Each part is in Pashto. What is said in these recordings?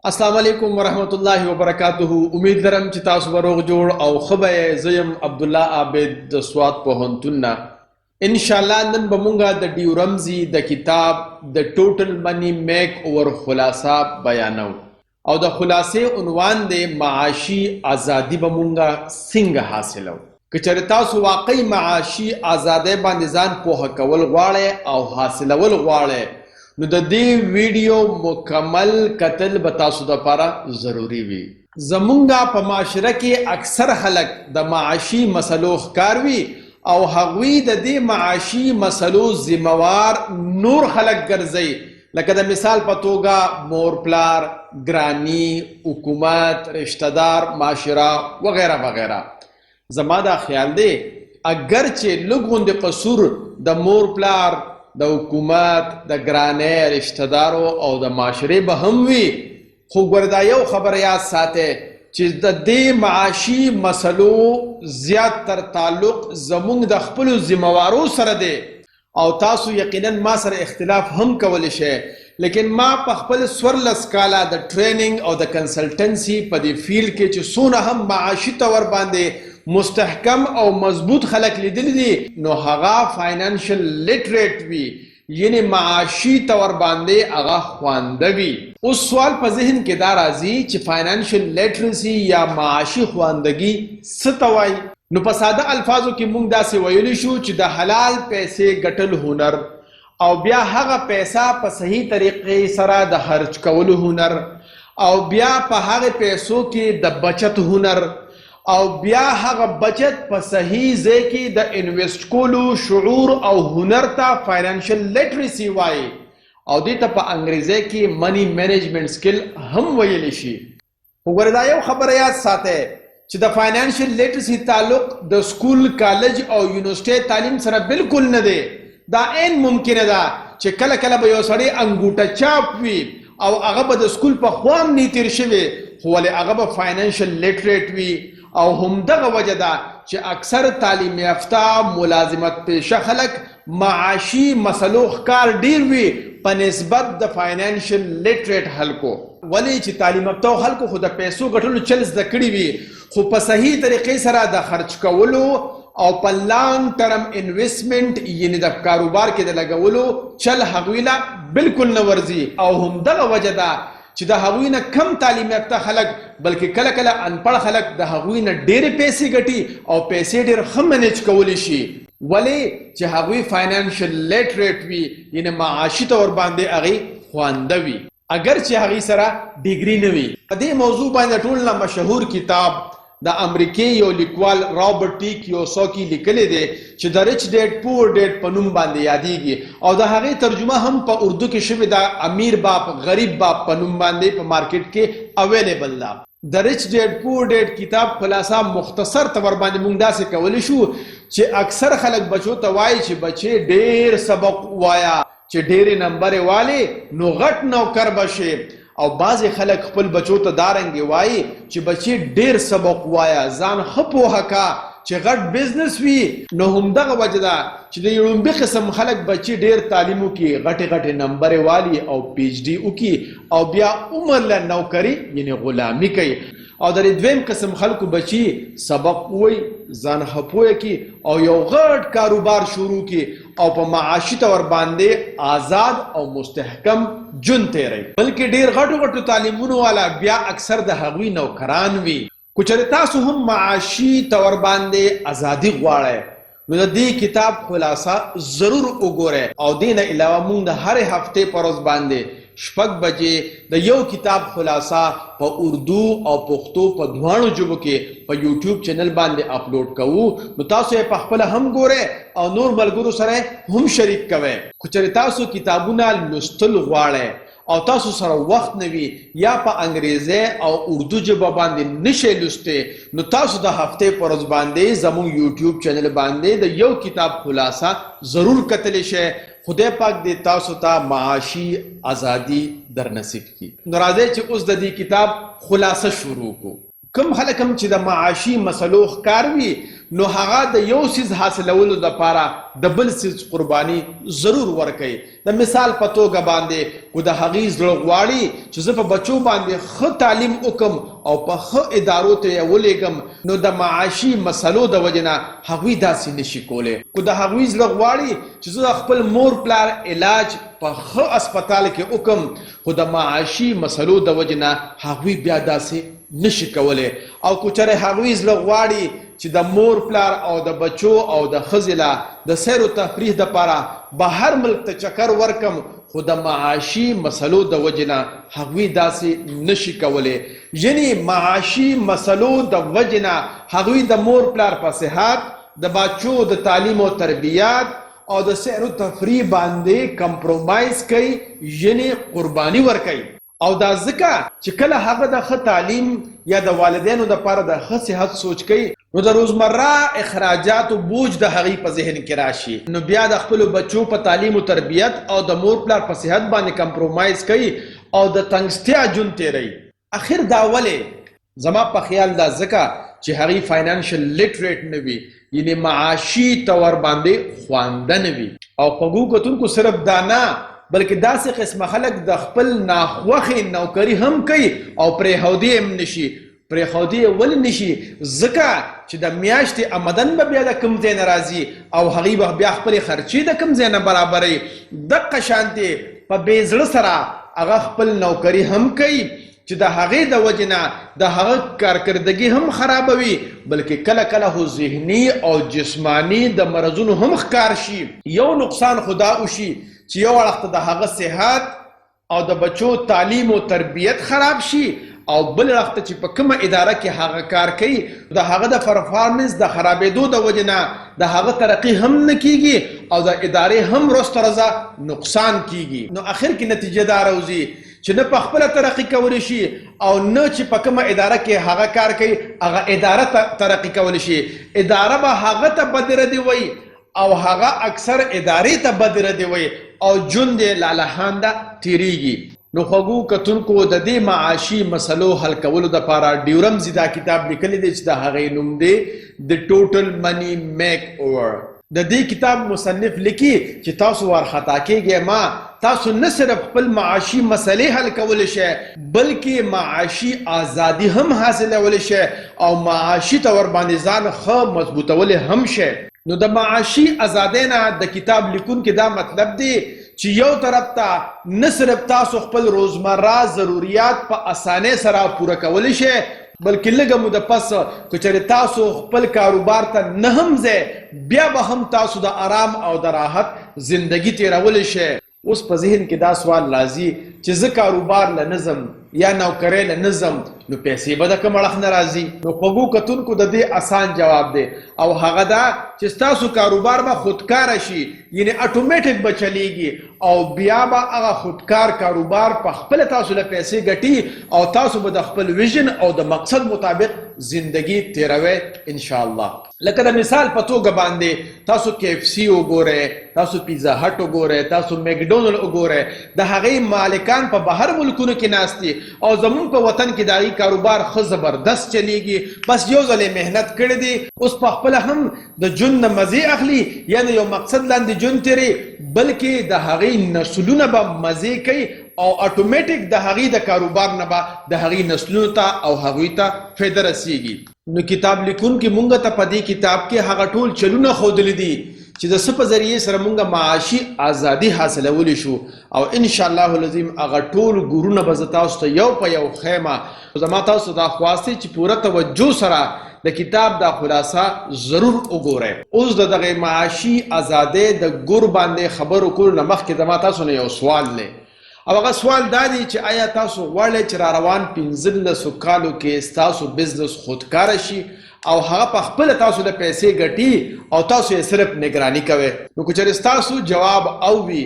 السلام علیکم ورحمت الله وبرکاته. امید لرم چې تاسو به روغ جوړ او ښه به. زه یم عبدالله عابد د سوات پوهنتون نه. انشاءالله نن به مونږ د ډیو رمزي د کتاب د ټوټل منی میک اوور خلاصه بیانو او د خلاصې عنوان دی معاشي ازادي به مونږ څنګه حاصلو. که چېرې تاسو واقعي معاشي ازادۍ باندې ځان پوهه کول غواړئ او حاصلول غواړئ نو د دې ویډیو مکمل کتل به تاسو دپاره ضروري وي. زمونږ په معاشره کې اکثر خلک د معاشي مسلو ښکار وي او هغوی د دې معاشي مسلو ذمہوار نور خلک ګرځي، لکه د مثال په توګه مور پلار، ګرانی، حکومت، رشتہ دار، معاشره وغیره وغیره. زما دا خیال دی اگر چې لږ غوندې قصور د مور پلار، د حکومت، د ګرانۍ، رشتہ دارو او د معاشرې به هم وي، خو ګوره دا یو خبره یاد ساتئ چې د دې معاشي مسلو زیات تر تعلق زموږ د خپلو ذمہوارو سره دی او تاسو یقینا ما سره اختلاف هم کولی شئ، لیکن ما په خپل 14 کاله د ټریننګ او د کنسلټنسي په دې فیلډ کې چې څونه هم معاشي طور باندې مستحکم او مضبوط خلک لیدلی دي نو هغه فاینانشل لیټریټ وي، یعنی معاشي طور باندې هغه خوانده وي. اوس سوال په ذهن کې دا راځي چې فاینانشل لیټریسي یا معاشي خواندگی څه ته وایي؟ نو په ساده الفاظو کې موږ داسې ویلی شو چې د حلال پیسې ګټل هنر او بیا هغه پیسه په صحیح طریقې سره د خرج کولو هنر او بیا په هغه پیسو کې د بچت هنر او بیا هغه بچت په صحیح ځای کې د انویسټ کولو شعور او هنر ته فاینانشل لیټریسي وایي او دې ته په انګریزي کې منی مینجمنٹ سکل هم ویلی شي. وګوره دا یو خبره یاد ساتئ چې د فاینانشل لیټریسي تعلق د سکول، کالج او یونیورسټي تعلیم سره بالکل نه دی. دا عین ممکنه ده چې کله کله به یو سړی انګوټه چاپ وي او هغه به د سکول په خوا هم نه تیر شوی خو ولې هغه به فاینانشل لیټریټ وي او همدغه وجه ده چې اکثر تعلیم یافته ملازمت پیشه خلک معاشي مسلو ښکار ډیر وي په نسبت د فاینانشل لیټریټ خلکو. ولې چې تعلیم یافته خلکو خو د پیسو ګټلو چل زده کړي وي خو په صحیح طریقې سره د خرج کولو او په لانګ ټرم انویسټمنټ یعنی د کاروبار کې د لګولو چل هغوی له بالکل نه ورځي او همدغه وجه ده چې د هغوی نه کم تعلیم یافته خلک بلکې کله کله انپړ خلک د هغوی نه ډېرې پیسې ګټي او پیسې ډېر ښه منیج کولی شي. ولې چې هغوی فاینانشل لیټریټ وي یعنی معاشي طور باندې هغوی خوانده وي اگر چې هغوی سره ډیګري نه وي. په دې موضوع باندې ټول نه مشهور کتاب د امریکې یو لیکوال رابرټ ټي کیوساکي لیکلی دی چې د ریچ ډیډ پور ډیډ په نوم باندې یادیږي او د هغې ترجمه هم په اردو کې شوې ده، امیر باپ غریب باپ په نوم باندې په مارکیټ کې اویلیبل ده. د ریچ ډیډ پور ډیډ کتاب خلاصه مختصر طور باندې موږ داسې کولی شو چې اکثر خلک بچو ته وایي چې بچې ډیر سبق وایا چې ډیرې نمبرې والې نو غټ نوکر بشي او بعضې خلک خپل بچو ته دارنګې وایي چې بچې ډیر سبق وایا ځان ښه پوهه کا چې غټ بزنس وي. نو همدغه وجه ده چې د لومبي قسم خلک بچې ډیر تعلیم وکړي، غټې غټې نمبرې والي او پی ایچ ډي وکړي او بیا عمر له نوکري یعنی غلامي کوي او د دویم قسم خلکو بچي سبق ووایي، ځان ښه پوهه کړي او یو غټ کاروبار شروع کړي او په معاشي طور باندې آزاد او مستحکم ژوند تیروي. بلکې ډیر غټو غټو تعلیمونو والا بیا اکثر د هغوی نوکران وي. که چېرې تاسو هم معاشي طور باندې ازادي غواړئ نو د دې کتاب خلاصه ضرور وګورئ او دې نه علاوه موږ د هرې هفتې په ورځ باندې 6 بجې د یو کتاب خلاصه په اردو او پښتو په دواړو ژبو کې په یوټیوب چینل باندې اپلوډ کوو نو تاسو یې په خپله هم ګورئ او نور ملګرو سره هم شریک کوئ. که چېرې تاسو کتابونه لوستل غواړئ او تاسو سره وخت نه وي یا په انګریزي او اردو ژبه باندې نشئ لوستی نو تاسو د هفتې په ورځ باندې زموږ یوټیوب چینل باندې د یو کتاب خلاصه ضرور کتلی شئ. خدای پاک دې تاسو ته معاشي ازادي در نصیب کړي. نو راځئ چې اوس د دې کتاب خلاصه شروع کړو. کم خلک هم چې د معاشي مسلو ښکار وي نو هغه د یو څیز حاصلولو دپاره د بل څیز قرباني ضرور ورکوي. د مثال په توګه باندې کو د هغې زړه غواړي چې زه په بچو باندې ښه تعلیم وکم او په ښه ادارو ته یې ولېږم نو د معاشي مسلو د وجې نه هغوی داسې نشي کولی. کو د هغوی زړه غواړي چې زه د خپل مور پلار علاج په ښه اسپتال کې وکم خو د معاشي مسلو د وجې نه هغوی بیا داسې نشي کولی. او کو چېرې هغوی زړه غواړي چې د مور پلار او د بچو او د ښځې له د سیر و تفریح دپاره بهر ملک ته چکر ورکم خو د معاشي مسلو د وجې نه هغوی داسې نشي کولی. یعنې معاشي مسلو د وجې نه هغوی د مور پلار په صحت د بچو د تعلیم و تربیت او د سیر و تفریح باندې کمپرومایز کوي یعنې قرباني ورکوي. او دا ځکه چې کله هغه د ښه تعلیم یا د والدینو دپاره د ښه صحت سوچ کوي نو د روزمره اخراجاتو بوج د هغې په ذهن کې راشي نو بیا د خپلو بچو په تعلیم و تربیت او د مور پلار په صحت باندې کمپرومایز کوي او د تنګستیا ژوند تیروي. اخر دا ولې زما په خیال دا ځکه چې هغې فاینانشل لیټریټ نه وي یعنې معاشي طور باندې خوانده نه وي. او خوږو کتونکو صرف دا نه بلکې داسې قسمه خلک د خپل ناخوښې نوکري هم کوي او پرېښودی هم نشي. پرېښودی یې ولې نشي؟ ځکه چې د میاشتې آمدن به بیا د کوم ځای نه راځي او هغوی به بیا خپلې خرچې د کوم ځای نه برابروي. دقه شانتې په بې زړه سره هغه خپل نوکري هم کوي چې د هغې د وجې نه د هغه کارکردګي هم خرابوي بلکې کله کله خو ذهني او جسماني د مرضونو هم ښکار شي. یو نقصان خو دا وشي چې یو اړخ ته د هغه صحت او د بچو تعلیم و تربیت خراب شي او بل اړخ ته چې په کومه اداره کې هغه کار کوي د هغه د پرفارمنس د خرابېدو د وجې نه د هغه ترقي هم نه کیږي او د ادارې هم وروسته رضا نقصان کیږي. نو آخر کې نتیجه دا راوځي چې نه په خپله ترقي کولی شي او نه چې په کومه اداره کې هغه کار کوي هغه اداره ترقي کولی شي. اداره به هغه ته بد ردي وایي او هغه اکثر ادارې ته بد ردي وایي او ژوند یې لالهانده تیریږي. نو خوږو کتونکو د دې معاشي مسلو حل کولو دپاره ډیورمزي دا کتاب لیکلی دی چې د هغې نوم دی د ټوټل منی میک اوور. د دې کتاب مصنف لیکي چې تاسو وارخطا کیږئ ما تاسو نه صرف خپل معاشي مسلې حل کولی شئ بلکې معاشي ازادي هم حاصلولی شئ او معاشي طور باندې ځان ښه مضبوطولی هم شئ. نو د معاشي ازادۍ نه د کتاب لیکونکي دا مطلب دی چې یو طرف ته نه صرف تاسو خپل روزمره ضروریات په اسانۍ سره پوره کولی شئ بلکې لږه موده پس که چېرې تاسو خپل کاروبار ته نه هم ځئ بیا به هم تاسو د آرام او د راحت زندگی تیرولی شئ. اوس په ذهن کې دا سوال راځي چې زه کاروبار له نظم یا نوکرۍ له نظم نو پیسې به د کوم اړخ نه راځي؟ نو خوږو کتونکو د دې آسان جواب دی او هغه دا چې ستاسو کاروبار به خودکاره شي یعنې اټومیټک به چلیږي او بیا به هغه خودکار کاروبار په خپله تاسو له پیسې ګټي او تاسو به د خپل ویژن او د مقصد مطابق زندگی تیروئ انشاءالله. لکه د مثال په توګه باندې تاسو KFC وګورئ، تاسو پیزا هټ وګورئ، تاسو میکډونلډ وګورئ، د هغې مالکان په بهر ملکونو کې ناست دي او زمونږ په وطن کې د هغې کاروبار ښه زبردست چلیږي. بس یو ځل یې محنت کړی دی اوس په خپله هم د ژوند نه مزې اخلي یا د یو مقصد لاندې ژوند تیری بلکې د هغې نسلونه به مزې کوي او اټومیټک د هغې د کاروبار نه به د هغې نسلونو ته او هغوی ته فایده رسیږي. نو کتاب لیکونکي مونږ ته په دې کتاب کې هغه ټول چلونه ښودلی دي چې د څه په ذریعې سره مونږ معاشي ازادي حاصلولی شو او انشاءالله العظیم هغه ټول ګورونه به زه تاسو ته یو په یو ښیمه. زما تاسو دا خواست دی چې پوره توجه سره د کتاب دا خلاصه ضرور وګورئ. اوس د دغې معاشي ازادۍ د ګور باندې خبرو کولو نه مخکې زما تاسو نه یو سوال دی او هغه سوال دا دی چې آیا تاسو غواړئ چې را روان 15 کالو کې ستاسو بزنس خودکاره شي او هغه په خپله تاسو د پیسې ګټي او تاسو یې صرف نگراني کوئ؟ نو که چېرې ستاسو جواب او وي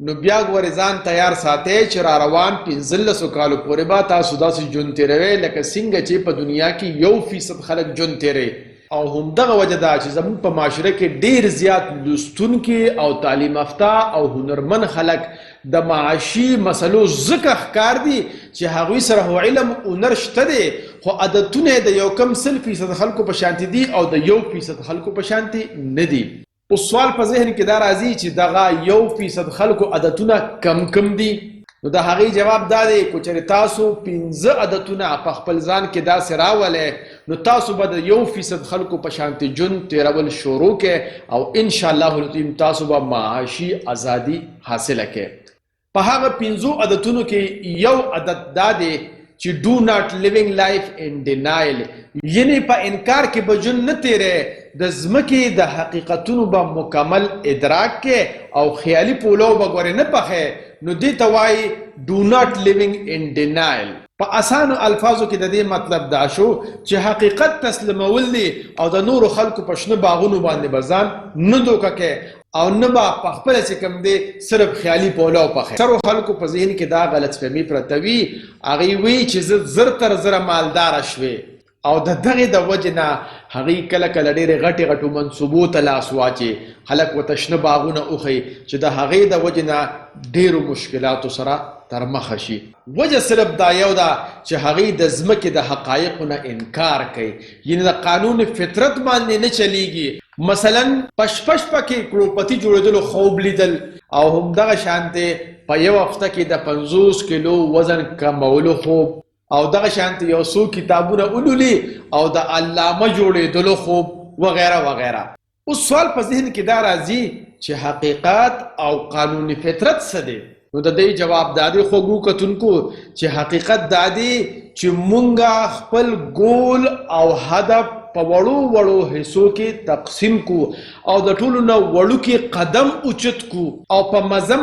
نو بیا ګورې ځان تیار ساتئ چې را روان 15 کالو پورې به تاسو داسې ژوند تیروئ لکه څنګه چې په دنیا کې 1% خلک ژوند تیروي. او همدغه وجه دا چې زموږ په معاشره کې ډېر زیات لوستونکي او تعلیم یافته او هنرمند خلک د معاشي مسلو ځکه ښکار دي چې هغوی سره هو علم هنر شته دی خو عادتونه د یو کم 100% خلکو په شانتي دي او د 1% خلکو په شانتي نه دي. اوس سوال په ذهن کې دا راځي چې دغه 1% خلکو عادتونه کم دي. نو د هغې جواب دا دی که چېرې تاسو 15 عادتونه په خپل ځان کې داسې راولئ نو تاسو به د 1% خلکو په شانتي ژوند تېرول شروع کړئ او انشاءالله العظیم تاسو به معاشي ازادي حاصله کړئ. په هغه 15 عادتونو کې یو عادت دا دی چې do not living life in denial، یعنی په انکار کې به ژوند نه تېری، د ځمکې د حقیقتونو به مکمل ادراک کې او خیالي پولو به ګورې نه پخې، نو دې ته وایي do not living in denial. په اسانو الفاظو کې د دې مطلب دا شو چې حقیقت تسلیمول دي او د نورو خلکو په شنه باغونو باندې به ځان نه دوکه کې او نه به په خپله چې کوم دی صرف خیالي پولو پخې. سرو خلکو په ذهن کې دا غلطفهمي پرته وي، هغوی وایي چې زه زر تر زره مالداره شوې او د دغې د وجې نه هغوی کله کله ډېرې غټو منصوبو ته لاس واچي، خلک ورته شنه باغونه وښیي چې د هغې د وجې نه ډېرو مشکلاتو سره تر مخه شي. وجه صرف دا یو ده چې هغوی د ځمکې د حقایقو نه انکار کوي، یعنې د قانون فطرت باندې نه چلیږي. مثلا پشپه کې کروپتی جوړېدلو خوب لیدل او همدغه شانتې په یو هفته کې د 50 کیلو وزن کمولو خوب او دغه شانتې یو څو کتابونه ولولي او د علامه جوړېدلو خوب وغیره وغیره. اوس سوال په ذهن کې دا راځي چې حقیقت او قانون فطرت څه دی؟ نو د دې جواب دا دی خوږو کتونکو چې حقیقت دا دی چې مونږ خپل ګول او هدف په وړو حصو کې تقسیم کو او د ټولو نه وړوکې قدم اوچت کو او په مزه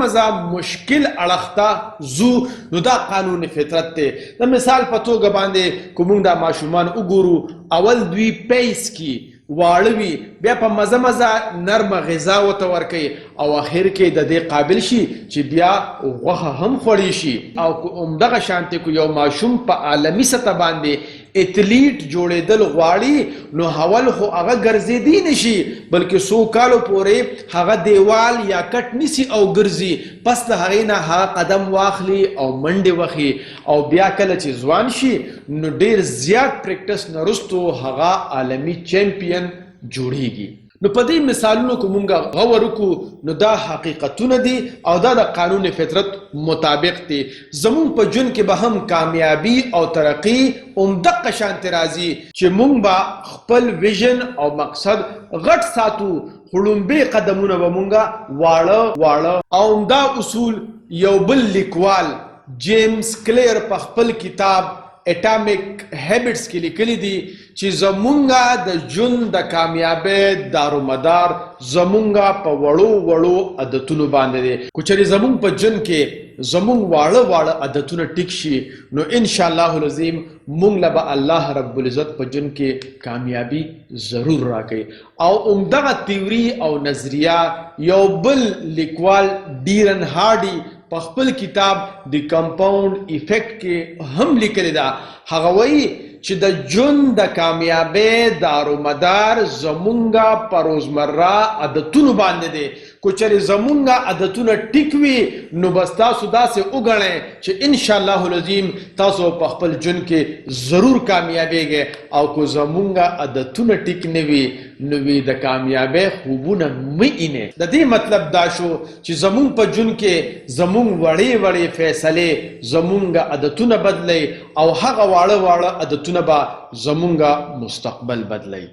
مشکل اړخ ته ځو، نو دا قانون فطرت دی. د مثال په توګه باندې که موږ دا ماشومان وګورو، اول دوی پیس کې واړه وي، بیا په مزه نرمه غذا ورته ورکوي او اخر کې د دې قابل شي چې بیا غوښه هم خوړی شي. او همدغه شانتې که یو ماشوم په عالمي سطح باندې اتلیټ جوړېدل غواړي نو اول خو هغه ګرځېدی نشي بلکې څو کالو پورې هغه دیوال یا کټ نیسي او ګرځي، پس د هغې نه هغه قدم واخلي او منډې وخي او بیا کله چې ځوان شي نو ډېر زیات پریکټس نه وروستو هغه عالمي چیمپین جوړیږي. نو په دې مثالونو که مونږ غور وکړو نو دا حقیقتونه دي او دا د قانون فطرت مطابق دي. زمونږ په ژوند کې به هم کامیابی او ترقی همدغه شانتې راځي چې مونږ به خپل ویژن او مقصد غټ ساتو، خو لومبې قدمونه به مونږ واړه او همدا اصول یو بل لیکوال جیمز کلیر په خپل کتاب اټامیک هیبټس کې لیکلي دي چې زمونږ د ژوند د کامیابۍ دارومدار زمونږ په وړو عادتونو باندې دی. که چېرې زمونږ په ژوند کې زمونږ واړه عادتونه ټیک شي نو انشاءالله العظیم مونږ له به الله رب العزت په ژوند کې کامیابي ضرور راکوي. او همدغه تیوري او نظریه یو بل لیکوال ډیرن هارډي په خپل کتاب د کمپاوند افیکټ کې هم لیکلی ده. هغه وایي چې د ژوند د کامیابۍ دارومدار زمونږ په روزمره عادتونو باندې دی. که چېرې زمونږ عادتونه ټیک وي نو بس تاسو داسې وګڼئ چې انشاءالله العظیم تاسو په خپل ژوند کې ضرور کامیابیږئ. او که زمونږ عادتونه ټیک نه وي نو د کامیابۍ خوبونه مه اینې. د دې مطلب دا شو چې زمونږ په ژوند کې زمونږ وړې فیصلې زمونږ عادتونه بدلی او هغه واړه عادتونه به زمونږ مستقبل بدلی.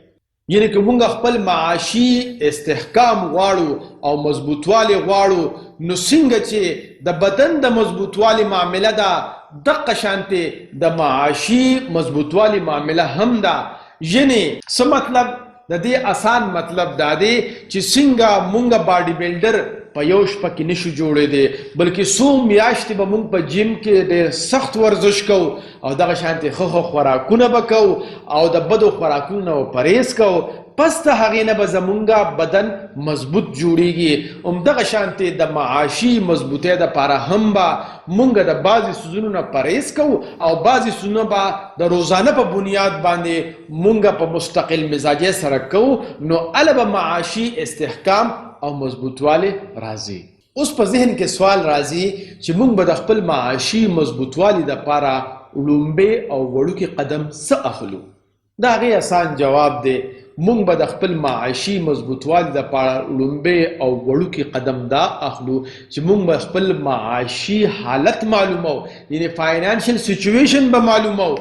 یعنی که مونږ خپل معاشي استحکام غواړو او مضبوطوالی غواړو نو څنګه چې د بدن د مضبوطوالي معامله ده دغه شانتې د معاشي مضبوطوالي معامله هم ده. یعنی څه مطلب؟ د دې آسان مطلب دا دی چې څنګه مونږ باډي بلډر په یو شپه کې نشو جوړېدی بلکې څو میاشتې به مونږ په جیم کې ډېر سخت ورزش کوو او دغه شانتې ښه خوراکونه به کوو او د بدو خوراکونو نه به پرهیز کوو، پس د هغې نه به زمونږ بدن مضبوط جوړیږي. همدغه شانتې د معاشي مضبوطۍ دپاره هم به مونږ د بعضې څیزونو نه پرهیز کوو او بعضې څیزونه به د روزانه په بنیاد باندې مونږ په مستقل مزاجۍ سره کوو، نو هله به معاشي استحکام او مضبوطوالی راځي. اوس په ذهن کې سوال راځي چې موږ به د خپل معاشي مضبوطوالي دپاره لومبې او وړوکي قدم څه اخلو؟ د هغې اسان جواب دی موږ به د خپل معاشي مضبوطوالي دپاره لومبې او وړوکي قدم دا اخلو چې موږ به خپل معاشي حالت معلومو، یعنې فاینانشل سچویشن به معلومو.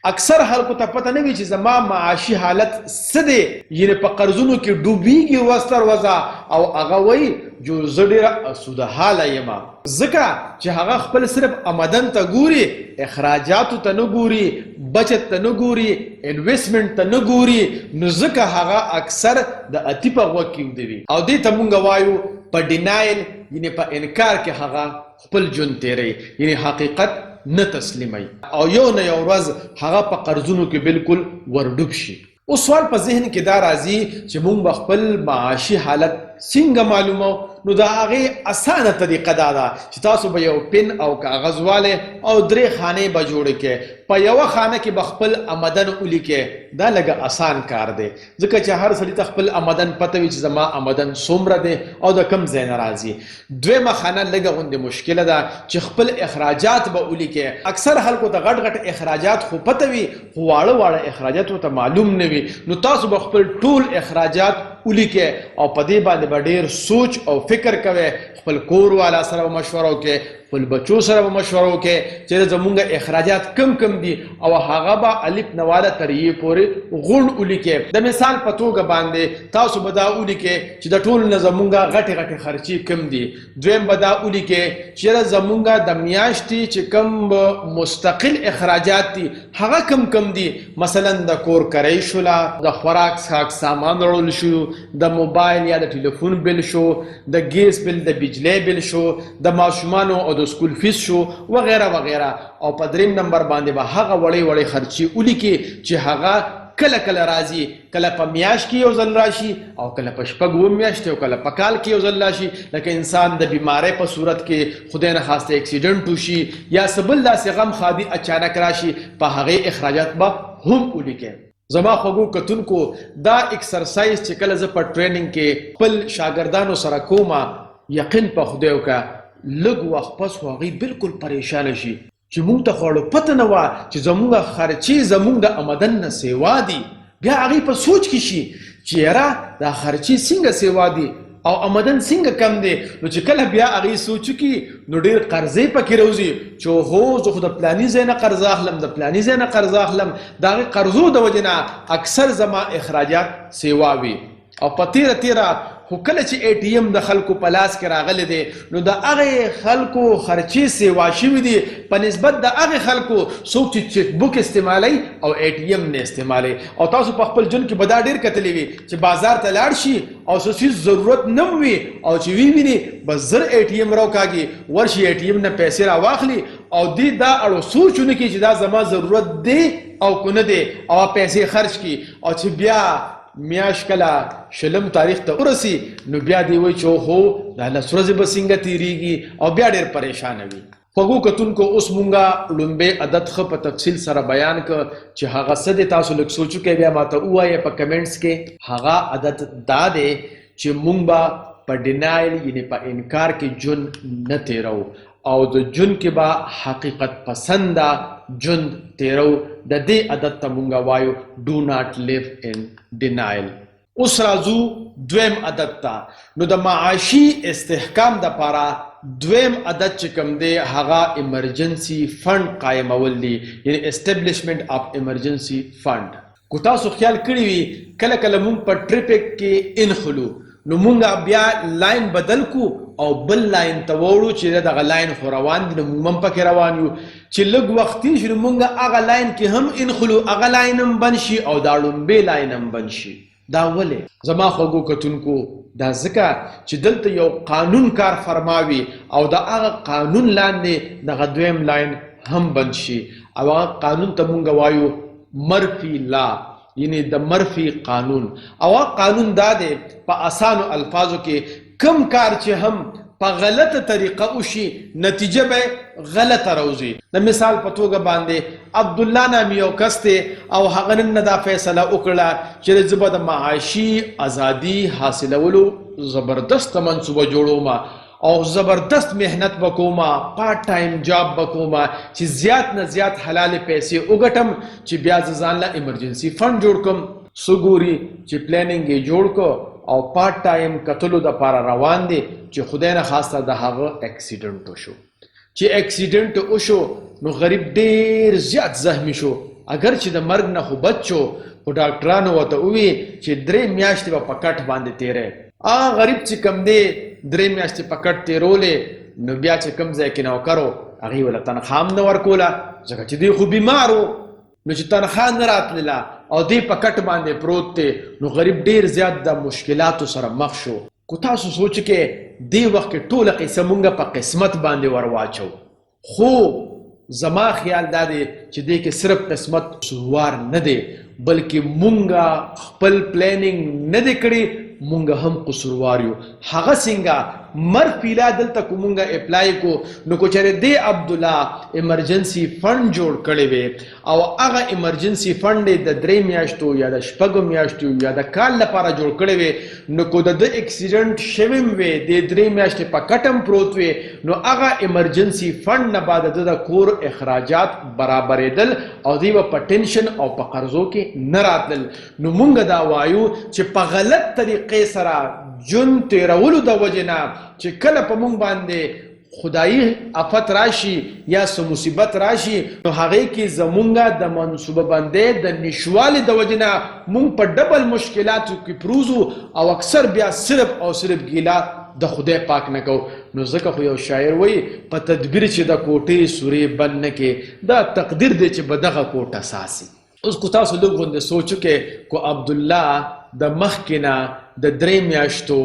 اکثر خلکو ته پته نه وي چې زما معاشي حالت څه دی، یعنې په قرضونو کې ډوبېږي ورځ تر ورځه او هغه وایي جو زه ډېره اسوده حاله یم، ځکه چې هغه خپل صرف آمدن ته ګوري، اخراجاتو ته نه ګوري، بچت ته نه ګوري، انویسټمنټ ته نه ګوري، نو ځکه هغه اکثر د اتي په غوږ کې وي او دې ته مونږ وایو په ډینایل، یعنې په انکار کې هغه خپل ژوند تیروي، یعنې حقیقت نه تسلیموي او یو نه یو ورځ هغه په قرضونو کې بالکل ورډوب شي. اوس سوال په ذهن کې دا راځي چې موږ به خپل معاشي حالت څنګه معلومو؟ نو د هغې اسانه طریقه دا ده چې تاسو به یو پن او کاغذ والی او 3 خانې به جوړې کړئ. په یوه خانه کې به خپل آمدن ولیکئ. دا لږه اسان کار دی ځکه چې هر سړي ته خپل آمدن پته وي چې زما آمدن څومره دی او د کوم ځای نه راځي. دویمه خانه لږه غوندې مشکله ده چې خپل اخراجات به ولیکئ. اکثر خلکو ته غټ غټ اخراجات خو پته وي خو واړه واړه اخراجات ورته معلوم نه وي، نو تاسو به خپل ټول اخراجات ولیکئ او په دې باندې به ډېر سوچ او فکر کوئ. خپل کور والا سره به مشوره وکړئ، خپل بچو سره به مشوره وکړئ چې زمونږ اخراجات کم کم دي او هغه به الف نه واله تر یې پورې غونډ ولیکئ. د مثال په توګه باندې تاسو به دا ولیکئ چې د ټولو نه زمونږ غټې غټې خرچې کم دي. دویم به دا ولیکئ چې زمونږ د میاشتې چې کم مستقل اخراجات دي هغه کم کم دي، مثلا د کور کرۍ شوله، د خوراک څښاک سامان وړل شو، د موبایل یا د ټلیفون بل شو، د ګیس بل، د بجلی بل شو، د ماشومانو او د سکول فیس شو وغیره وغیره. او په 3 نمبر باندې به هغه وړې وړې خرچې ولیکي چې هغه کله کله راځي، کله په میاشت کې یو ځل راشي او کله په 6 میاشتې او کله په کال کې یو ځل راشي. لکه انسان د بیمارۍ په صورت کې خدای نه خواسته اکسیډنټ وشي یا څه بل داسې غم خادي اچانک راشي، په هغې اخراجات به هم ولیکئ. زما خوږو کتونکو دا اکسرسایز چې کله زه په ټریننګ کې خپل شاګردانو سره کومه، یقین په خدای وکړه لږ وخت پس خو هغوی بالکل پریشانه شي چې موږ ته خو پته نه وه چې زموږ خرچې زموږ د آمدن نه سیوا دي. بیا هغوی په سوچ کې شي چې یاره دا خرچې څنګه سیوا دي او آمدن څنګه کم دی. نو چې کله بیا هغوی سوچ وکړي نو ډېر قرضې پکې راوځي چې هو زه خو د پلاني ځای نه قرض اخلم، د پلاني ځای نه قرض اخلم. د هغې قرضو د وجې نه اکثر زما اخراجات سیوا وي او په تیره خو کله چې اے ټي ایم د خلکو په لاس کې راغلی دی نو د هغې خلکو خرچې سیوا شوي دي په نسبت د هغې خلکو څوک چې چیک بک استعمالوي او اے ټي ایم نه استعمالوي. او تاسو په خپل ژوند کې به دا ډېر کتلی وي چې بازار ته لاړ شي او څه څیز ضرورت نه وي او چې ویني بس زر اے ټي ایم راوکاږي، ورشي اے ټي ایم نه پیسې راواخلي او دې دا اړو سوچ ونه کړي چې دا زما ضرورت دی او که نه دی او پیسې خرچ کړي او چې بیا میاشت کله 20 تاریخ ته ورسي نو بیا دی وایي چې هو دا 10 ورځې به څنګه تېرېږي او بیا ډېر پریشانه وي. خوږو کتونکو اوس مونږه لومبې عادت ښه په تفصیل سره بیان کړ چې هغه څه دی. تاسو لږ سوچ وکړئ بیا ماته ووایئ په کمنټس کې. هغه عادت دا دی چې مونږ به په ډینایل یعنې په انکار کې ژوند نه تیرو او د ژوند کې به حقیقت پسنده ژوند تیرو. د دې عادت ته مونږ وایو ډو ناٹ لیو ان ډینایل. اوس راځو دویم عادت ته. نو د معاشي استحکام دپاره دویم عادت چې کوم دی هغه ایمرجنسي فنډ قایمول دي، یعنې اسټبلیشمنټ اف ایمرجنسي فنډ. کو تاسو خیال کړي وي کله کله مونږ په ټریفک کې انخلو نو مونږ بیا لاین بدل کو او بل لاین ته وړو چې دغه لاین خو روان دي نو موږ هم پکې روان یو. چې لږ وخت تېر شي نو موږ هغه لاین کې هم انخلو، هغه لاین هم بند شي او دا لومبې لاین هم بند شي. دا ولې زما خوږو کتونکو؟ دا ځکه چې دلته یو قانون کار فرماوي او د هغه قانون لاندې دغه دویم لاین هم بند شي او هغه قانون ته موږ وایو مرفي لا، یعنی د مرفي قانون. او هغه قانون دا دی په اسانو الفاظو کې کم کار چې هم په غلطه طریقه وشي نتیجه به غلطه راوځي. د مثال په توګه باندې عبدالله نامي یو کس دی او هغه نن دا فیصله وکړه چې زه به د معاشي ازادي حاصلولو زبردست منصوبه جوړوم او زبردست محنت وکوما پارت ټایم جاب وکوما چې زیات نه زیات حلال پیسې وګټم چې بیا ځان له ایمرجنسي فند جوړ کوم سګوري چې پلانینګ یې جوړ کو او پارت ټایم کتلو د پاره روان دي چې خدای نه خاصه د هغه اکسیډنټ وشو چې اکسیډنټ وشو نو غریب ډیر زیات زخمی شو اگر چې د مرګ نه خو بچو خو ډاکټرانو ورته وویل چې 3 میاشتې به په کټ باندې تیرې غریب چې کم دی 3 میاشتې په کټ تیرولې نو بیا چې کم ځای کې نوکر و هغې وله تنخوا هم نه ورکوله ځکه چې دی خو بیمار و نو چې تنخوا نه راتلله او دی په کټ باندې پروت دی نو غریب ډیر زیات د مشکلاتو سره مخ شو کو تاسو سوچ کې دی وخت کې ټوله قصه مونږ په قسمت باندې ورواچو خو زما خیال دا دی چې دی کې صرف قسمت قصوروار نه دی بلکې مونږ خپل پلانینګ نه دی کړی مونږ هم قصوروار یو هغه څنګه مرګ پیلا دلته کو مونږ اپلای کو نو کو چېرې دی عبدالله ایمرجنسي فند جوړ کړی وي او هغه ایمرجنسي فند د 3 میاشتو یا د 6 میاشتو یا د کال لپاره جوړ کړی وي نو کو د اکسیډنټ شویم وي د 3 میاشتې په کټم پروت وي نو هغه ایمرجنسي فند نه بعد د کور اخراجات برابرېدل او دی په ټینشن او په قرضو کې نه راتلل نو مونږ دا وایو چې په غلط طریقې سره جون تیرولو د وجنه چې کله په مونږ باندې خدایي آفت راشي یا څه مصیبت راشي نو هغې کې زمونږ د منصوبه بندۍ د نشوالي د وجنه مونږ په ډبل مشکلاتو کې پروزو او اکثر بیا صرف او صرف ګیله د خدای پاک نه کو نو ځکه خو یو شاعر وایي په تدبیر چې د کوټې سورې بند نه کې دا تقدیر دی چې به دغه کوټه ساسي اوس کو تاسو لږ غوندې سوچو کې کو عبدالله د مخکې نه د 3 میاشتو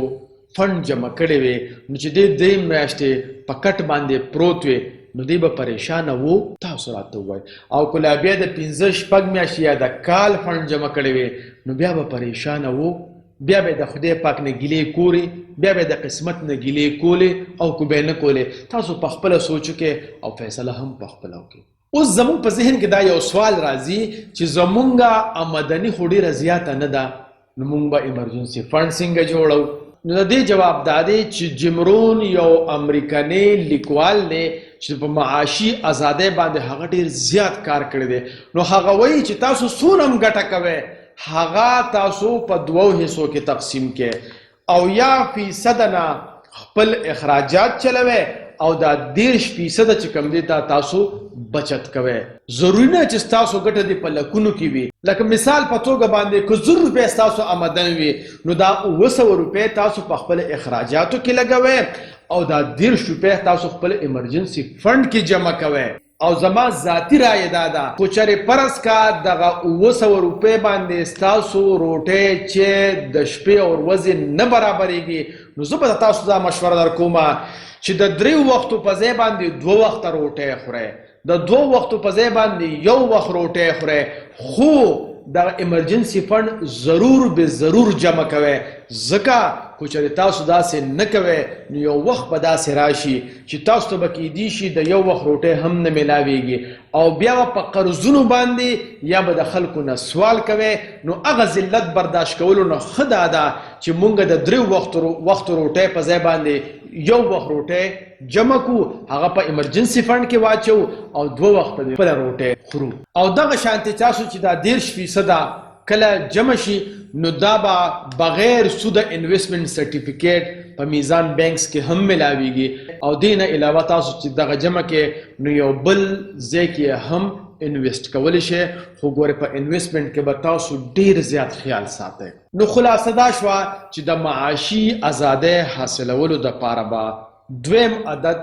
فند جمع کړی وي نو چې دی 3 میاشتې په کټ باندې پروت وي نو دی به پریشانه و تاسو راته ووایئ او که لا بیا د 5-6 میاشتې یا د کال فند جمع کړی وي نو بیا به پریشانه و بیا به د خدای پاک نه ګیلې کوري بیا به د قسمت نه ګیلې کولې او که به یې نه کولې تاسو په خپله سوچو کې او فیصله هم په خپله وکړئ اوس زمونږ په ذهن کې دا یو سوال راځي چې زمونږ آمدني خو ډېره زیاته نه ده نو مونږ به ایمرجنسي فند څنګه جوړو نو د دې جواب دا دی چې جمرون یو امریکنی لیکوال دی چې په معاشي ازادۍ باندې هغه ډېر زیات کار کړی دی نو هغه وایي چې تاسو څونه هم ګټه کوئ هغه تاسو په 2 حصو کې تقسیم کې او یا فیصد نه خپل اخراجات چلوئ او دا 10% چې کوم دی تاسو بچت کوئ ضروري نه چې تاسو ګټه دی په لکونو کې وي لکه مثال په توګه باندې که 100 روپۍ تاسو آمدن وي نو دا 200 روپۍ تاسو په خپل اخراجاتو کې لګوئ او دا 10 روپۍ تاسو خپل ایمرجنسي فند کې جمع کوئ او زما ذاتی رائے دا ده خو چېرې فرض کا دغه 200 روپۍ باندې ستاسو روټۍ چې د شپې او ورځې نه برابرېږي نو زه به تاسو دا مشوره در کومه چې د 3 وختو په ځای باندې 2 وخته روټۍ خورئ د 2 وختو په ځای باندې 1 وخت روټۍ خورئ خو د ایمرجنسي فند ضرور به ضرور جمع کوئ ځکه خو چېرې تاسو داسې نه کوئ نو یو وخت به داسې راشي چې تاسو ته به کیدی شي د 1 وخت روټۍ هم نه میلاویږي او بیا به په قرضونو باندې یا به د خلکو نه سوال کوئ نو هغه ذلت برداشت کولو نه ښه دا ده چې مونږ د 3 وختو روټۍ په ځای باندې 1 وخت روټۍ جمع کو هغه په ایمرجنسي فند کې واچو او 2 وخته د خپله روټۍ خورو او دغه شانتې تاسو چې دا 10% کله جمع شي نو دا به بغیر سود انویسټمنټ سرټیفیکیټ په میزان بینکس کې هم ملاویږي او دې نه علاوه تاسو چې دغه جمع کې نو یو بل ځای کې هم انویسټ کولی شئ خو ګورئ په انویسټمنټ کې به تاسو ډېر زیات خیال ساتئ نو خلاصه دا شوه چې د معاشي ازادۍ حاصلولو دپاره به 2م عدد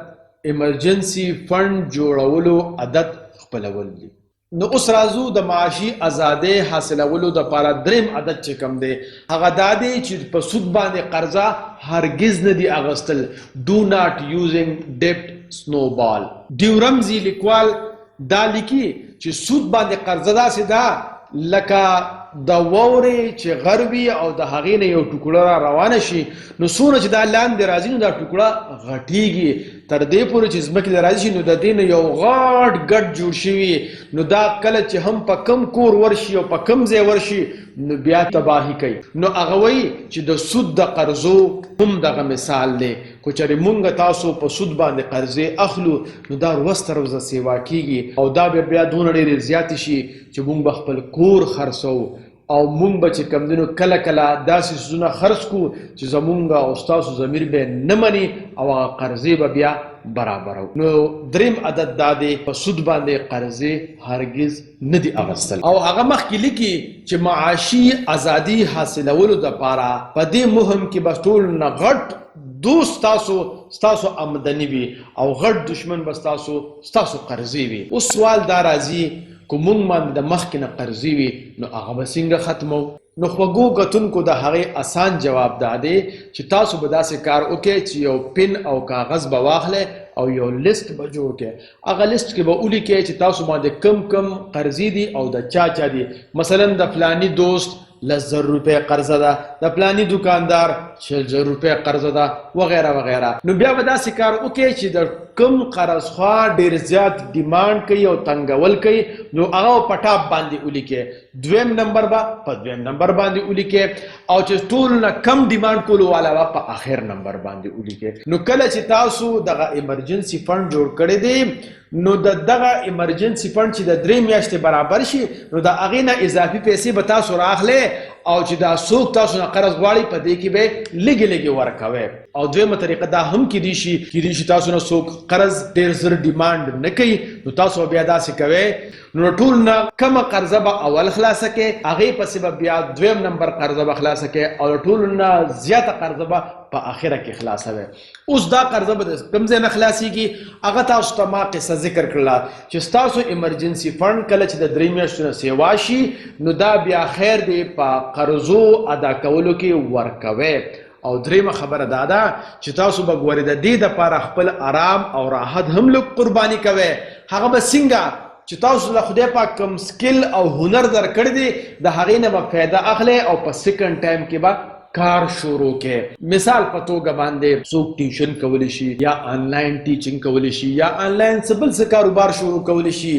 ایمرجنسي فند جوړولو عدد خپلول دي نو اوس راځو د معاشي ازادۍ حاصلولو دپاره 3م عدد چې کوم دی هغه دا دی چې په سود باندې قرضه هرګز نه دي اغوستل do not using debt snowball ډیورمزي لیکوال دا لیکي چې سود باندې قرضه داسې ده لکه د واورې چې غروي او د هغې نه یو ټوکړه را روانه شي نو څونه چې دا لاندې راځي نو دا ټوکړه غټیږي تر دې پورې چې ځمکې له راځي نو د دې نه یو غټ ګډ جوړ شوي نو دا کله چې هم په کم کور ورشي او په کم ځای ورشي نو بیا تباهي کوي. نو هغه وایي چې د سود د قرضو هم دغه مثال دی. خو چېرې مونږ تاسو په سود باندې قرضې اخلو نو دا ورځ تر ورځه سیوا کېږي او دا بیا دونه ډېرې زیاتې شي چې مونږ به خپل کور خرڅوو او مونږ به چې کوم دینو کله کله داسې څیزونه خرڅ کړو چې زمونږ او ستاسو ضمیر به نه مني او هغه قرضې به بیا برابرو. نو دریم عادت دا دی په سود باندې قرضې هرگز نه دي اخیستل. او هغه مخکې لیکي چې معاشي ازادي حاصلولو دپاره په دې مهم کې به ټول نه غټ دوست ستاسو آمدني وي او غټ دشمن به ستاسو قرضې وي. اوس سوال دا راځي که مونږ باندې د مخکې نه قرضې وي نو هغه به څنګه ختمو؟ نو خوږو کتونکو د هغې آسان جواب دا دی چې تاسو به داسې کار وکړئ چې یو پن او کاغذ به واخلئ او یو لیست به جوړ کړئ. هغه لیست کې به ولیکئ چې تاسو باندې کم قرضې دي او د چا دي. مثلا د فلاني دوست 10,000 روپۍ قرضه ده، د فلاني دکاندار 60,000 روپۍ قرضه ده وغیره وغیره. نو بیا به داسې کار وکړئ چې د کم قرضخوا ډېر زیات ډیمانډ کوي او تنګول کوي نو هغه په ټاپ باندې ولیکئ. دویم نمبر به په دویم نمبر باندې ولیکئ او چې ټول نه کم ډیمانډ کولو والا به په آخر نمبر باندې ولیکئ. نو کله چې تاسو دغه ایمرجنسي فنډ جوړ کړی دی نو دغه ایمرجنسي فنډ چې د 3 میاشتې برابر شي نو د هغې نه اضافي پیسې به تاسو راخلئ او چې دا څوک تاسو نه قرض غواړي په دې کې به لږې ورکوئ. او دویمه طریقه دا هم کیدای شي تاسو نه څوک قرض ډېر زر ډیمانډ نه کوي نو تاسو بیا داسې کوئ نو ټول نه کمه قرضه به اول خلاصه کړئ، هغې پسې به بیا دویم نمبر قرضه به خلاصه کړئ او ټول نه زیاته قرضه به په آخره کې خلاصوئ. اوس دا قرضه به د کوم ځای نه خلاصېږي هغه تاسو ته ما قصه ذکر کړله چې ستاسو ایمرجنسي فنډ کله چې د 3 میاشتو نه سیوا شي نو دا بیا خیر دی په قرضو ادا کولو کې ورکوئ. او دریمه خبره دا ده چې تاسو به ګورئ د دې دپاره خپل آرام او راحت هم لږ قرباني کوئ. هغه به څنګه چې تاسو له خدای پاک کوم سکل او هنر درکړی دی د هغې نه به فایده اخلئ او په سیکنډ ټایم کې به کار شروع کې. مثال په توګه باندې څوک ټیوشن کولی شي یا آنلاین ټیچنګ کولی شي یا آنلاین څه بل څه کاروبار شروع کولی شي.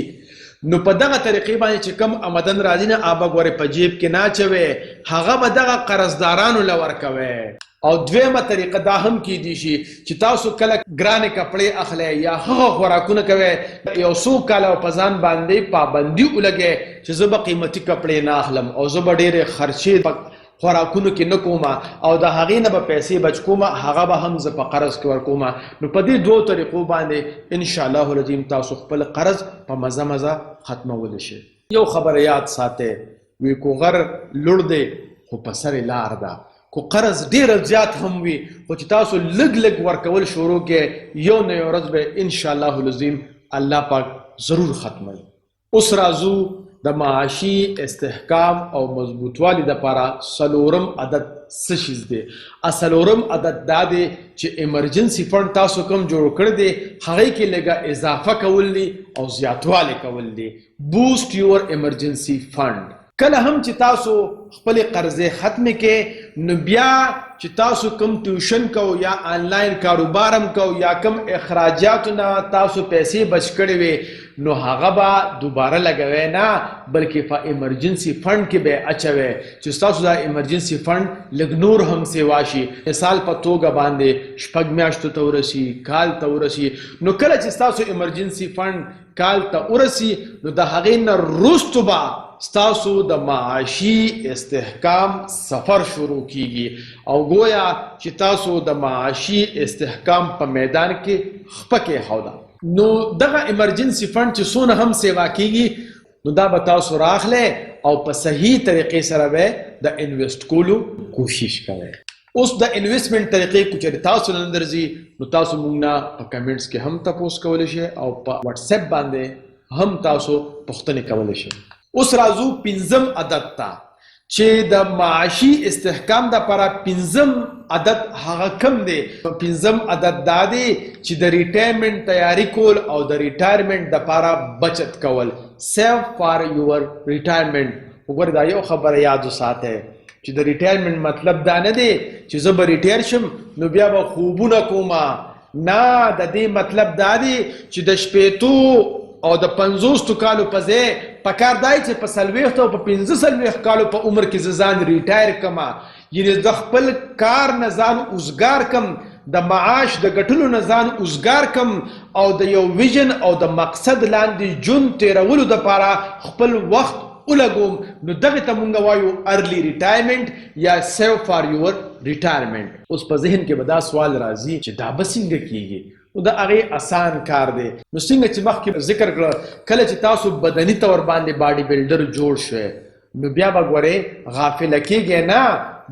نو په دغه طریقې باندې چې کم آمدن راځي نه هغه به ګورئ په جیب کې نه اچوئ، هغه به دغه قرضدارانو له ورکوئ. او دویمه طریقه دا هم کیدی شي چې تاسو کله ګرانې کپړې اخلئ یا هغه خوراکونه کوئ یو څو کاله په ځان باندې پابندي ولګئ چې زه به قیمتي کپړې نه اخلم او زه به ډېرې خرچې خوراکونو کې نه کومه او د هغې نه به پیسې بچ کومه هغه به هم زه په قرض کې ورکومه. نو په دې دوو طریقو باندې انشاءالله العظیم تاسو خپل قرض په مزه ختمولی شئ. یو خبره یاد ساتئ وی کو غر لوړ دی خو په سر لار ده، کو قرض ډېر زیات هم وي خو چې تاسو لږ ورکول شروع کې یو نه یو ورځ به انشاءالله العظیم الله پاک ضرور ختموي. اوس راځو د معاشي استحکام او مضبوطوالي دپاره څلورم عادت څه شیز دی؟ څلورم عادت دا دی چې ایمرجنسي فنډ تاسو کوم جوړ کړی دی هغې کې لږه اضافه کول دي او زیاتوالی کول دي. بوسټ یور ایمرجنسي فنډ. کله هم چې تاسو خپلې قرضې ختمې کې نو بیا چې تاسو کوم ټیوشن کو یا آنلاین کاروبار هم کو یا کوم اخراجاتو نه تاسو پیسې بچ کړې وي نو هغه به دوباره لګوئ نه بلکې په ایمرجنسي فنډ کې به اچوئ چې ستاسو دا ایمرجنسي فنډ لږ نور هم سیوا شي. مثال په توګه باندې 6 میاشتو ته ورسي، کال ته ورسي. نو کله چې ستاسو ایمرجنسي فنډ کال ته ورسي نو د هغې نه وروستو به ستاسو د معاشي استحکام سفر شروع کیږي او گویا چې تاسو د معاشي استحکام په میدان کې خپه کېښوده. نو دغه ایمرجنسي فنډ چې څونه هم سیوا کیږي نو دا به تاسو راخلئ او په صحیح طریقې سره به د انویسټ کولو کوشش کوئ. اوس د انویسټمنټ طریقې کو چې تاسو نه درځي نو تاسو موږ نه په کمنټس کې هم تپوس کولی شئ او په واتس اپ باندې هم تاسو پوښتنې کولی شئ. اوس راځو پنځم عادت ته چې د معاشي استحکام دپاره پنځم عادت هغه کم دی. پنځم عادت دا دی چې د ریټایرمنټ تیاری کول او د ریټایرمنټ دپاره بچت کول. سیو فار یور ریټایرمنټ. وګورئ دا یو خبره یاد وساتئ چې د ریټایرمنټ مطلب دا نه دی چې زه به ریټایر شم نو بیا به خوبونه کومه نه د دې مطلب دا دی چې د شپېتو او د 50 کالو په ځای پکار دی چې په 40 او په 45 کالو په عمر کې زه ځان ریټایر کما، یعنې د خپل کار نه ځان اوزګار کم، د معاش د ګټلو نه ځان اوزګار کم او د یو ویژن او د مقصد لاندې ژوند تیرولو دپاره خپل وخت ولګوم. نو دغې ته مونږ وایو ارلی ریټایرمنټ یا سیو فار یور ریټایرمنټ. اوس په ذهن کې به دا سوال راځي چې دا به څنګه کیږي؟ نو د هغې آسان کار دی. نو څنګه چې مخکې ذکر کړه کله چې تاسو بدني طور باندې باډي بلډر جوړ شوی نو بیا به ګورئ غافله کیږئ نه،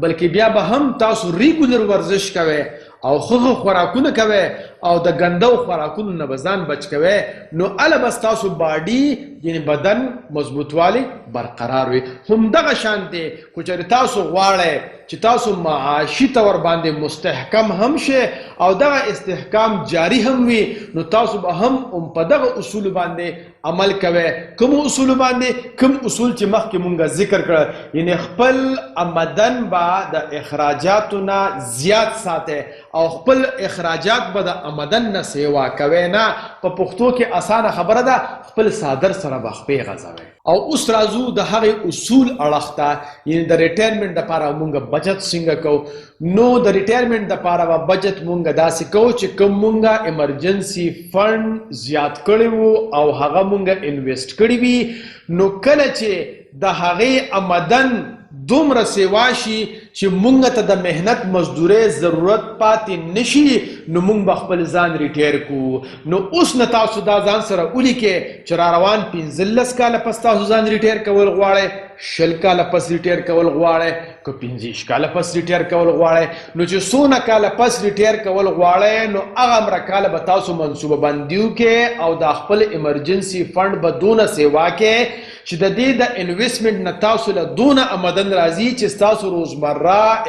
بلکې بیا به هم تاسو ریګولر ورزش کوئ او ښه خوراکونه کوئ او د ګندو خوراکونو نه به ځان بچ کوئ. نو هله به ستاسو باډي یعنې بدن مضبوطوالی برقرار وي. همدغه شانتې خو چېرې تاسو غواړئ چې تاسو معاشي طور باندې مستحکم هم شئ او دغه استحکام جاری هم وي، نو تاسو به هم په دغه اصولو باندې عمل کوئ. کومو اصولو باندې؟ کوم اصول چې مخکې مونږ ذکر کړه، یعنې خپل آمدن به د اخراجاتو نه زیات ساتئ او خپل اخراجات به د آمدن نه سیوا کوئ نه. په پښتو کې اسانه خبره ده، خپل څادر سره به خپې غځوئ. او اوس راځو د هغې اصول اړخ ته، یعنې د ریټایرمنټ دپاره مونږ بجټ څنګه کوو. نو د ریټایرمنټ دپاره به بجټ مونږ داسې کوو چې کوم مونږ ایمرجنسي فنډ زیات کړی وو او هغه مونږ انویسټ کړي وي، نو کله چې د هغې آمدن دومره سیوا شي چې مونږ ته د مهنت مزدورۍ ضرورت پاتې نشي، نو مونږ به خپل ځان ریټایر کړو. نو اوس نه تاسو دا ځان سره ولیکئ چې را روان 15 کاله پس تاسو ځان ریټایر کول غواړئ، 20 کاله پس ریټایر کول غواړئ، که 15 کاله پس ریټایر کول غواړئ. نو چې څونه کاله پس ریټایر کول غواړئ نو هغه امره کاله به تاسو منصوبه بندي وکړئ او د خپل ایمرجنسي فنډ به دونه سیوا کړئ چې د دې د انویسټمنټ نه تاسو له دونه آمدن راځي چې ستاسو روزمره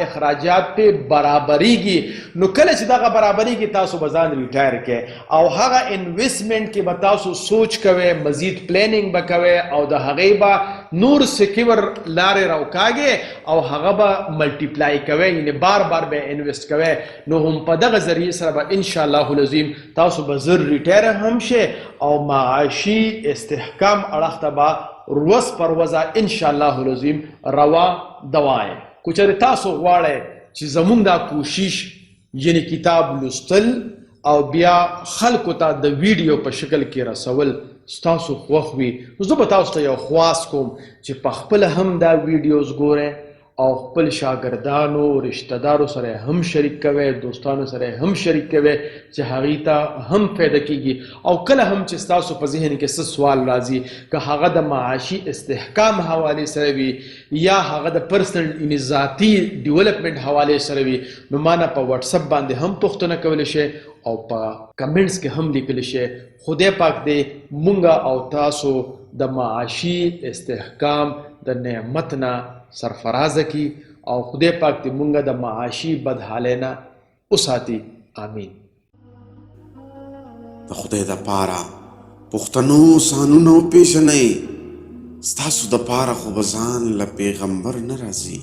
اخراجات پې برابریږي. نو کله چې دغه برابریږي تاسو به ځان ریټایر کړئ او هغه انویسټمنټ کې به تاسو سوچ کوئ، مزید پلانینګ به کوئ او د هغې به نور سکیور لارې راوکاږئ او هغه به ملټیپلای کوئ، یعنې بار بار به انویسټ کوئ. نو هم په دغه ذریعې سره به انشاءالله العظیم تاسو به زر ریټایر هم شئ او معاشي استحکام اړخ ته به روز پر ورځه انشاءالله العظیم روا دوایئ. که چېرې تاسو غواړئ چې زمونږ دا کوشش یعنې کتاب لوستل او بیا خلکو ته د ویډیو په شکل کې رسول ستاسو خوښ وي، نو زه به تاسو ته یو خواست کوم چې په خپله هم دا ویډیوز ګورئ او خپل شاګردانو رشته دارو سره هم شریک کوئ، دوستانو سره هم شریک کوئ چې هغې ته هم فایده کیږي. او کله هم چې ستاسو په ذهن کې څه سوال راځي، که هغه د معاشي استحکام حوالې سره وي یا هغه د پرسنل یعنې ذاتي ډیولپمنټ حوالې سره وي، نو ما نه په وټساپ باندې هم پوښتنه کولی شئ او په کمنټس کې هم لیکلی شئ. خدای پاک دې مونږ او تاسو د معاشي استحکام د نعمت نه سرفرازه کی او خدای پاک دې مونږ د معاشي بدحالۍ نه وساتي. آمین. د خدای دپاره پښتنو سانونه وپېژنئ، ستاسو دپاره خو به ځان له پیغمبر نه راځي.